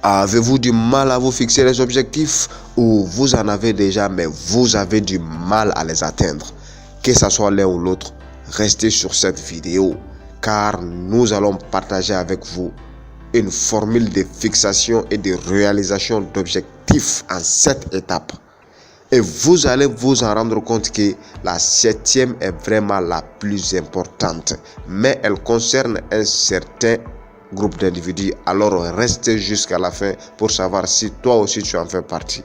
Avez-vous du mal à vous fixer les objectifs ou vous en avez déjà mais vous avez du mal à les atteindre? Que ce soit l'un ou l'autre, restez sur cette vidéo car nous allons partager avec vous une formule de fixation et de réalisation d'objectifs en 7 étapes. Et vous allez vous en rendre compte que la 7e est vraiment la plus importante, mais elle concerne un certain groupe d'individus. Alors restez jusqu'à la fin pour savoir si toi aussi tu en fais partie.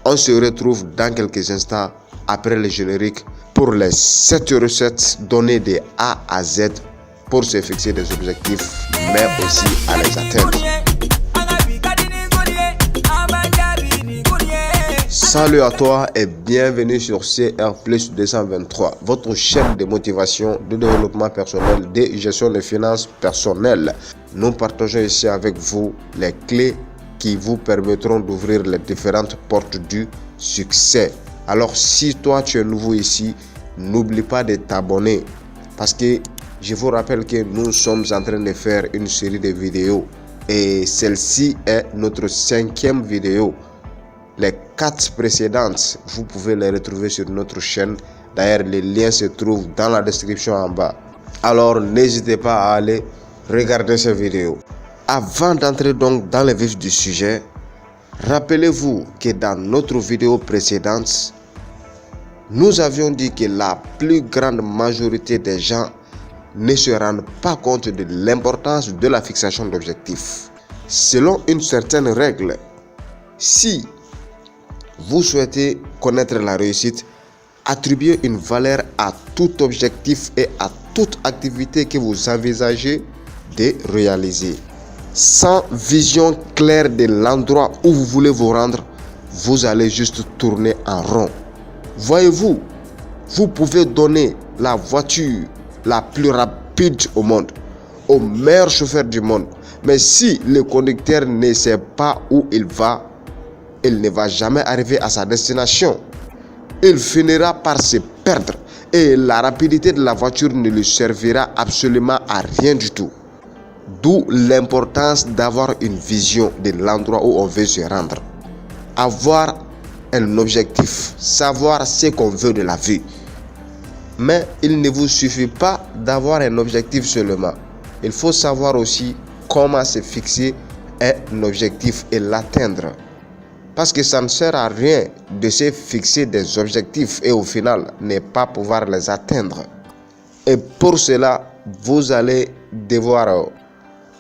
On se retrouve dans quelques instants après le générique pour les 7 recettes données de A à Z pour se fixer des objectifs mais aussi à les atteindre. Salut à toi et bienvenue sur CR Plus 223, votre chaîne de motivation, de développement personnel, de gestion des finances personnelles. Nous partageons ici avec vous les clés qui vous permettront d'ouvrir les différentes portes du succès. Alors si toi tu es nouveau ici, n'oublie pas de t'abonner parce que je vous rappelle que nous sommes en train de faire une série de vidéos et celle-ci est notre 5e vidéo. Les 4 précédentes, vous pouvez les retrouver sur notre chaîne. D'ailleurs, les liens se trouvent dans la description en bas. Alors, n'hésitez pas à aller regarder ces vidéos. Avant d'entrer donc dans le vif du sujet, rappelez-vous que dans notre vidéo précédente, nous avions dit que la plus grande majorité des gens ne se rendent pas compte de l'importance de la fixation d'objectifs. Selon une certaine règle, si vous souhaitez connaître la réussite, attribuez une valeur à tout objectif et à toute activité que vous envisagez de réaliser. Sans vision claire de l'endroit où vous voulez vous rendre, vous allez juste tourner en rond. Voyez-vous, vous pouvez donner la voiture la plus rapide au monde, au meilleur chauffeur du monde, mais si le conducteur ne sait pas où il va, il ne va jamais arriver à sa destination. Il finira par se perdre et la rapidité de la voiture ne lui servira absolument à rien du tout. D'où l'importance d'avoir une vision de l'endroit où on veut se rendre. Avoir un objectif, savoir ce qu'on veut de la vie. Mais il ne vous suffit pas d'avoir un objectif seulement. Il faut savoir aussi comment se fixer un objectif et l'atteindre. Parce que ça ne sert à rien de se fixer des objectifs et au final ne pas pouvoir les atteindre. Et pour cela, vous allez devoir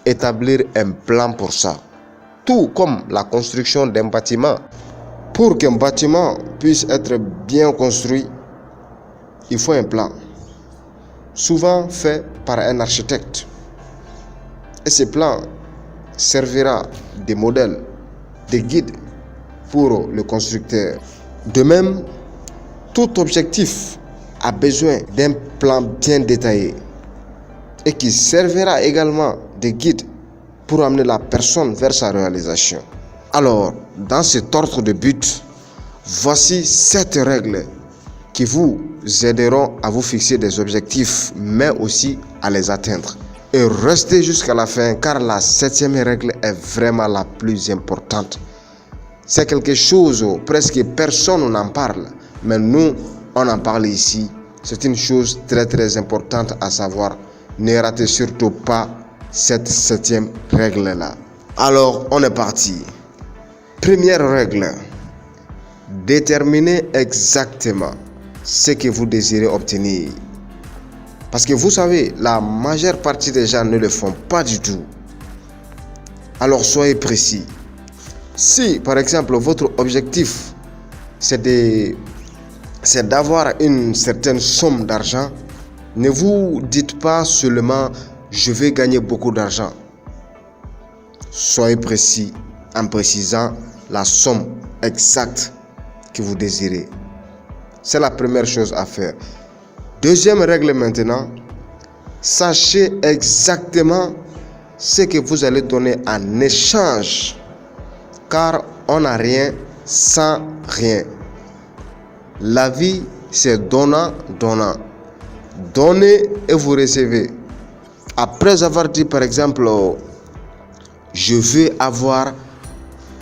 établir un plan pour ça. Tout comme la construction d'un bâtiment. Pour qu'un bâtiment puisse être bien construit, il faut un plan. Souvent fait par un architecte. Et ce plan servira de modèle, de guide pour le constructeur. De même, tout objectif a besoin d'un plan bien détaillé et qui servira également de guide pour amener la personne vers sa réalisation. Alors, dans cet ordre de but, voici 7 règles qui vous aideront à vous fixer des objectifs, mais aussi à les atteindre. Et restez jusqu'à la fin car la 7e règle est vraiment la plus importante. C'est quelque chose, presque personne n'en parle, mais nous, on en parle ici. C'est une chose très importante à savoir. Ne ratez surtout pas cette 7e règle-là. Alors, on est parti. Première règle. Déterminez exactement ce que vous désirez obtenir. Parce que vous savez, la majeure partie des gens ne le font pas du tout. Alors, soyez précis. Si, par exemple, votre objectif, c'est d'avoir une certaine somme d'argent, ne vous dites pas seulement « je vais gagner beaucoup d'argent ». Soyez précis en précisant la somme exacte que vous désirez. C'est la première chose à faire. Deuxième règle maintenant, sachez exactement ce que vous allez donner en échange. Car on n'a rien sans rien. La vie, c'est donnant. Donnez et vous recevez. Après avoir dit par exemple, je veux avoir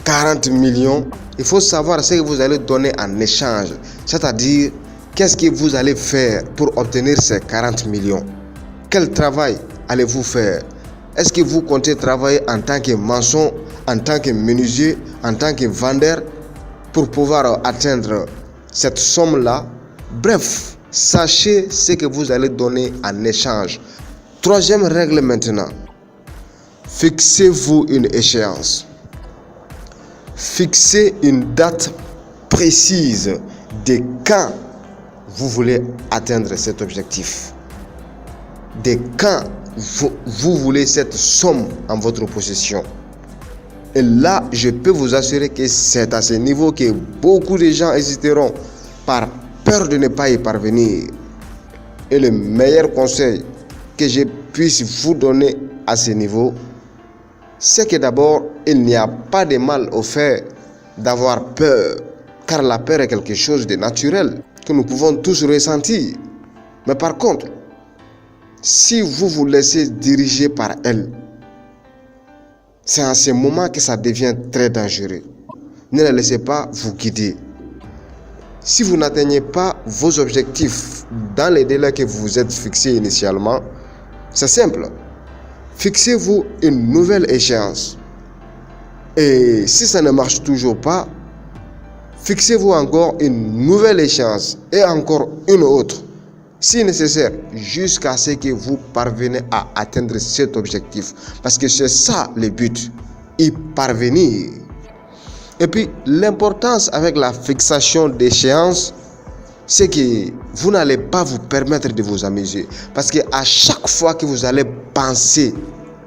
40 millions, il faut savoir ce que vous allez donner en échange. C'est-à-dire, qu'est-ce que vous allez faire pour obtenir ces 40 millions? Quel travail allez-vous faire? Est-ce que vous comptez travailler en tant que maçon, en tant que menuisier, en tant que vendeur pour pouvoir atteindre cette somme-là? Bref, sachez ce que vous allez donner en échange. Troisième règle maintenant. Fixez-vous une échéance. Fixez une date précise de quand vous voulez atteindre cet objectif. De quand vous voulez cette somme en votre possession. Et là, je peux vous assurer que c'est à ce niveau que beaucoup de gens hésiteront par peur de ne pas y parvenir. Et le meilleur conseil que je puisse vous donner à ce niveau, c'est que d'abord, il n'y a pas de mal au fait d'avoir peur, car la peur est quelque chose de naturel que nous pouvons tous ressentir. Mais par contre, si vous vous laissez diriger par elle, c'est à ce moment que ça devient très dangereux. Ne la laissez pas vous guider. Si vous n'atteignez pas vos objectifs dans les délais que vous vous êtes fixés initialement, c'est simple. Fixez-vous une nouvelle échéance. Et si ça ne marche toujours pas, fixez-vous encore une nouvelle échéance et encore une autre, si nécessaire, jusqu'à ce que vous parvenez à atteindre cet objectif. Parce que c'est ça le but, y parvenir. Et puis, l'importance avec la fixation d'échéance, c'est que vous n'allez pas vous permettre de vous amuser. Parce qu'à chaque fois que vous allez penser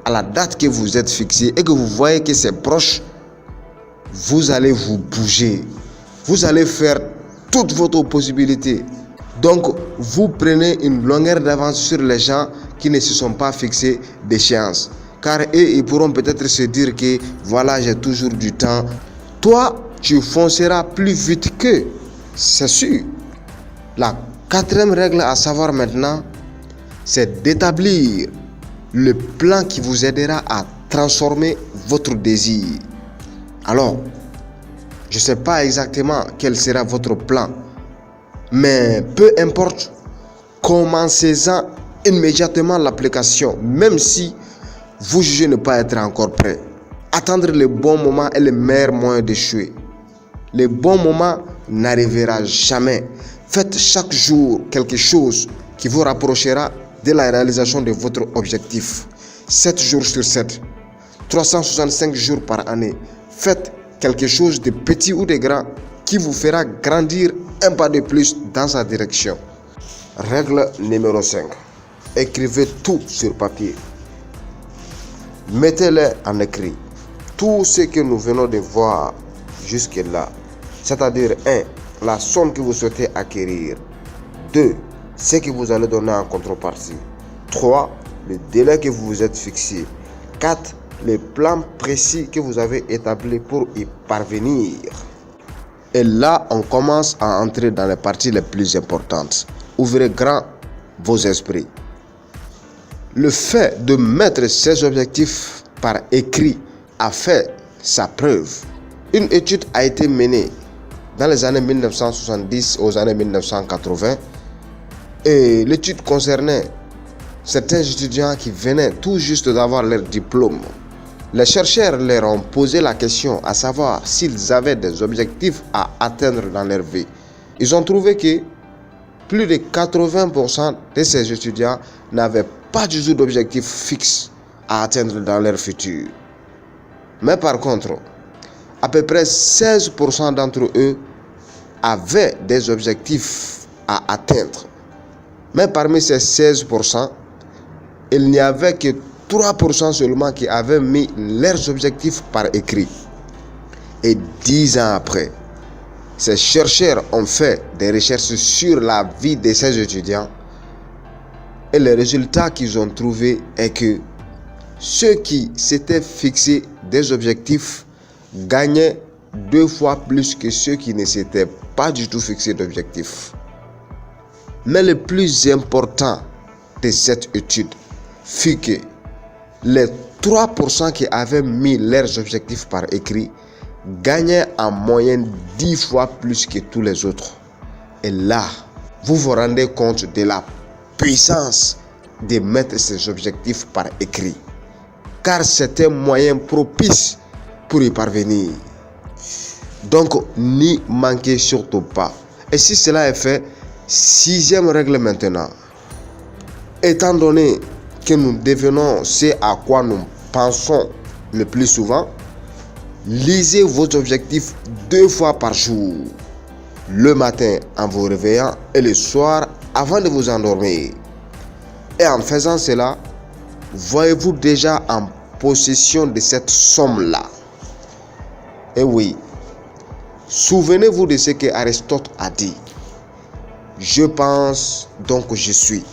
à la date que vous êtes fixée et que vous voyez que c'est proche, vous allez vous bouger. Vous allez faire toutes vos possibilités. Donc, vous prenez une longueur d'avance sur les gens qui ne se sont pas fixés d'échéance. Car eux, ils pourront peut-être se dire que voilà, j'ai toujours du temps. Toi, tu fonceras plus vite qu'eux, c'est sûr. La quatrième règle à savoir maintenant, c'est d'établir le plan qui vous aidera à transformer votre désir. Alors, je ne sais pas exactement quel sera votre plan, mais peu importe, commencez-en immédiatement l'application, même si vous jugez ne pas être encore prêt. Attendre le bon moment est le meilleur moyen d'échouer. Le bon moment n'arrivera jamais. Faites chaque jour quelque chose qui vous rapprochera de la réalisation de votre objectif. 7 jours sur 7, 365 jours par année. Faites quelque chose de petit ou de grand qui vous fera grandir un pas de plus dans sa direction. Règle numéro 5. Écrivez tout sur papier. Mettez-le en écrit. Tout ce que nous venons de voir jusque-là, c'est-à-dire 1. La somme que vous souhaitez acquérir. 2. Ce que vous allez donner en contrepartie. 3. Le délai que vous vous êtes fixé. 4. Le plan précis que vous avez établi pour y parvenir. Et là, on commence à entrer dans les parties les plus importantes. Ouvrez grand vos esprits. Le fait de mettre ces objectifs par écrit a fait sa preuve. Une étude a été menée dans les années 1970 aux années 1980 et l'étude concernait certains étudiants qui venaient tout juste d'avoir leur diplôme. Les chercheurs leur ont posé la question à savoir s'ils avaient des objectifs à atteindre dans leur vie. Ils ont trouvé que plus de 80% de ces étudiants n'avaient pas du tout d'objectif fixe à atteindre dans leur futur. Mais par contre, à peu près 16% d'entre eux avaient des objectifs à atteindre. Mais parmi ces 16%, il n'y avait que 3% seulement qui avaient mis leurs objectifs par écrit. Et 10 ans après, ces chercheurs ont fait des recherches sur la vie de ces étudiants. Et le résultat qu'ils ont trouvé est que ceux qui s'étaient fixés des objectifs gagnaient 2 fois plus que ceux qui ne s'étaient pas du tout fixés d'objectifs. Mais le plus important de cette étude fut que les 3% qui avaient mis leurs objectifs par écrit gagnez en moyenne 10 fois plus que tous les autres. Et là, vous vous rendez compte de la puissance de mettre ces objectifs par écrit. Car c'est un moyen propice pour y parvenir. Donc, n'y manquez surtout pas. Et si cela est fait, 6e règle maintenant. Étant donné que nous devenons ce à quoi nous pensons le plus souvent, lisez vos objectifs 2 fois par jour. Le matin en vous réveillant et le soir avant de vous endormir. Et en faisant cela, voyez-vous déjà en possession de cette somme-là. Et oui, souvenez-vous de ce que Aristote a dit. Je pense, donc je suis.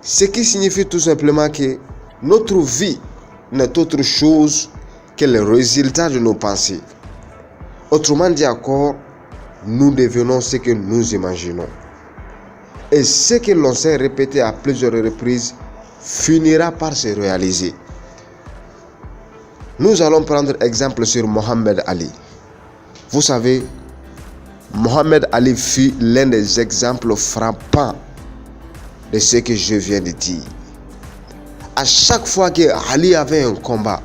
Ce qui signifie tout simplement que notre vie n'est autre chose que le résultat de nos pensées. Autrement dit encore, nous devenons ce que nous imaginons. Et ce que l'on s'est répété à plusieurs reprises finira par se réaliser. Nous allons prendre exemple sur Mohamed Ali. Vous savez, Mohamed Ali fut l'un des exemples frappants de ce que je viens de dire. À chaque fois que Ali avait un combat,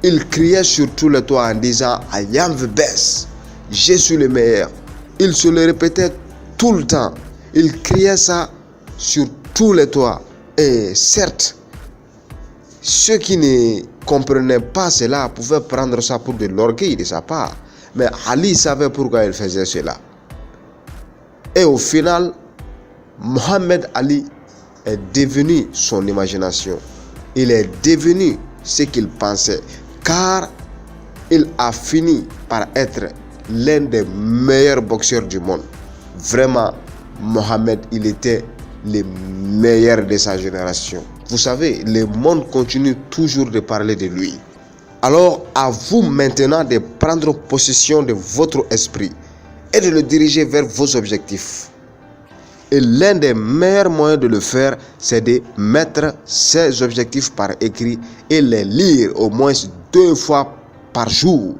il criait sur tout le toit en disant « I am the best ». Je suis le meilleur. Il se le répétait tout le temps. Il criait ça sur tous les toits. Et certes, ceux qui ne comprenaient pas cela pouvaient prendre ça pour de l'orgueil de sa part. Mais Ali savait pourquoi il faisait cela. Et au final, Mohamed Ali est devenu son imagination. Il est devenu ce qu'il pensait. Car il a fini par être l'un des meilleurs boxeurs du monde. Vraiment, Mohamed, il était le meilleur de sa génération. Vous savez, le monde continue toujours de parler de lui. Alors, à vous maintenant de prendre possession de votre esprit et de le diriger vers vos objectifs. Et l'un des meilleurs moyens de le faire, c'est de mettre ces objectifs par écrit et les lire au moins 2 fois par jour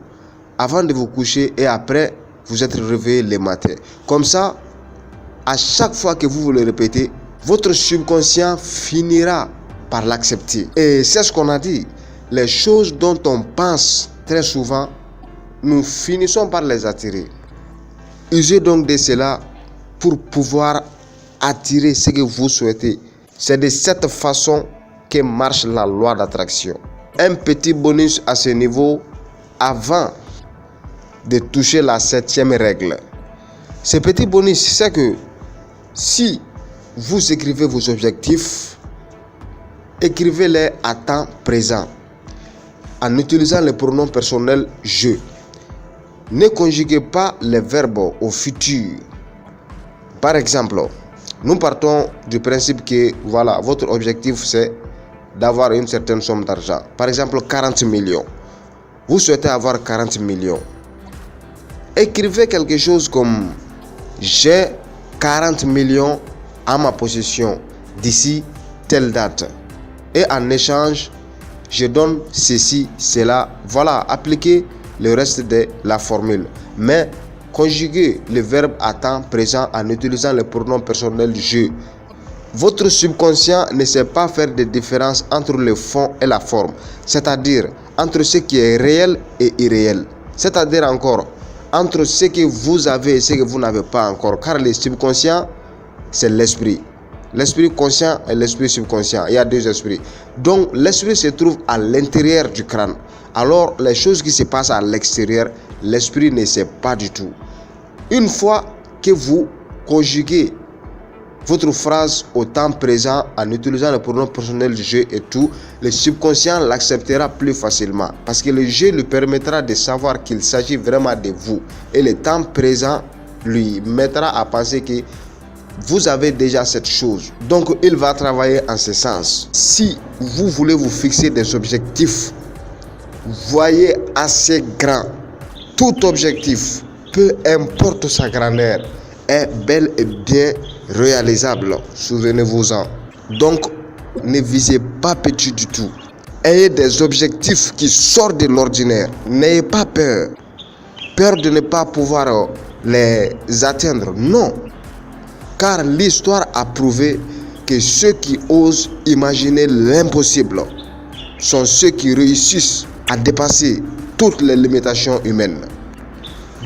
avant de vous coucher et après vous êtes réveillé le matin. Comme ça, à chaque fois que vous le répétez, votre subconscient finira par l'accepter. Et c'est ce qu'on a dit. Les choses dont on pense très souvent, nous finissons par les attirer. Usez donc de cela pour pouvoir attirer ce que vous souhaitez. C'est de cette façon que marche la loi d'attraction. Un petit bonus à ce niveau avant de toucher la 7e règle. Ce petit bonus, c'est que si vous écrivez vos objectifs, écrivez-les à temps présent en utilisant le pronom personnel « je ». Ne conjuguez pas les verbes au futur. Par exemple, nous partons du principe que voilà, votre objectif c'est d'avoir une certaine somme d'argent. Par exemple, 40 millions. Vous souhaitez avoir 40 millions. Écrivez quelque chose comme « J'ai 40 millions à ma possession d'ici telle date. Et en échange, je donne ceci, cela. » Voilà, appliquez le reste de la formule. Mais conjuguez le verbe à temps présent en utilisant le pronom personnel « je ». Votre subconscient ne sait pas faire de différence entre le fond et la forme, c'est-à-dire entre ce qui est réel et irréel, c'est-à-dire encore entre ce que vous avez et ce que vous n'avez pas encore, car le subconscient, c'est l'esprit. L'esprit conscient et l'esprit subconscient, il y a 2 esprits. Donc l'esprit se trouve à l'intérieur du crâne. Alors les choses qui se passent à l'extérieur, l'esprit ne sait pas du tout. Une fois que vous conjuguez votre phrase au temps présent en utilisant le pronom personnel je et tout, le subconscient l'acceptera plus facilement parce que le je lui permettra de savoir qu'il s'agit vraiment de vous et le temps présent lui mettra à penser que vous avez déjà cette chose. Donc il va travailler en ce sens. Si vous voulez vous fixer des objectifs, voyez assez grand. Tout objectif, peu importe sa grandeur, est bel et bien réalisable. Souvenez-vous-en. Donc, ne visez pas petit du tout. Ayez des objectifs qui sortent de l'ordinaire. N'ayez pas peur. Peur de ne pas pouvoir les atteindre. Non. Car l'histoire a prouvé que ceux qui osent imaginer l'impossible sont ceux qui réussissent à dépasser toutes les limitations humaines.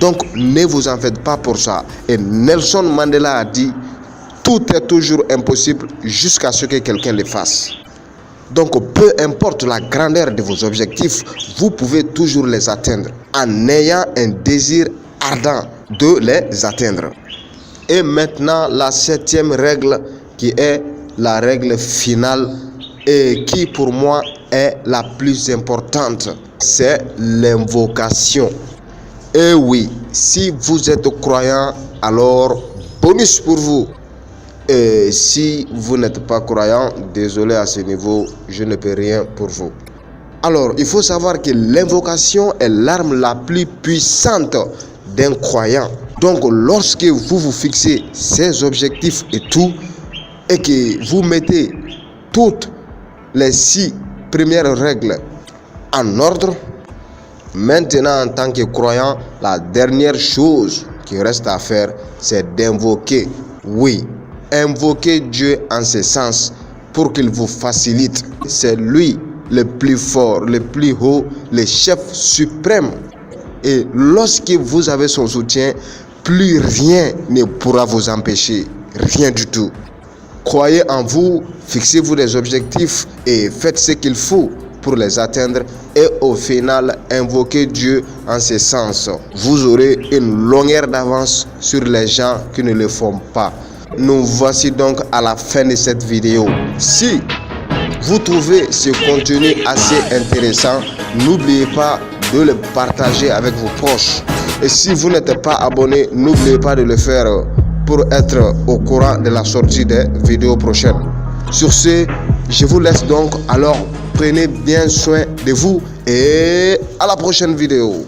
Donc ne vous en faites pas pour ça. Et Nelson Mandela a dit, tout est toujours impossible jusqu'à ce que quelqu'un le fasse. Donc peu importe la grandeur de vos objectifs, vous pouvez toujours les atteindre en ayant un désir ardent de les atteindre. Et maintenant la 7e règle qui est la règle finale et qui pour moi est la plus importante, c'est l'invocation. Et oui, si vous êtes croyant, alors bonus pour vous. Et si vous n'êtes pas croyant, désolé à ce niveau, je ne peux rien pour vous. Alors, il faut savoir que l'invocation est l'arme la plus puissante d'un croyant. Donc, lorsque vous vous fixez ces objectifs et tout, et que vous mettez toutes les 6 premières règles en ordre, maintenant en tant que croyant, la dernière chose qui reste à faire, c'est d'invoquer. Oui, invoquez Dieu en ce sens pour qu'il vous facilite. C'est lui le plus fort, le plus haut, le chef suprême. Et lorsque vous avez son soutien, plus rien ne pourra vous empêcher. Rien du tout. Croyez en vous, fixez-vous des objectifs et faites ce qu'il faut pour les atteindre. Et au final, invoquez Dieu en ce sens. Vous aurez une longueur d'avance sur les gens qui ne le font pas. Nous voici donc à la fin de cette vidéo. Si vous trouvez ce contenu assez intéressant, n'oubliez pas de le partager avec vos proches. Et si vous n'êtes pas abonné, n'oubliez pas de le faire pour être au courant de la sortie des vidéos prochaines. Sur ce, je vous laisse donc. Alors, prenez bien soin de vous et à la prochaine vidéo.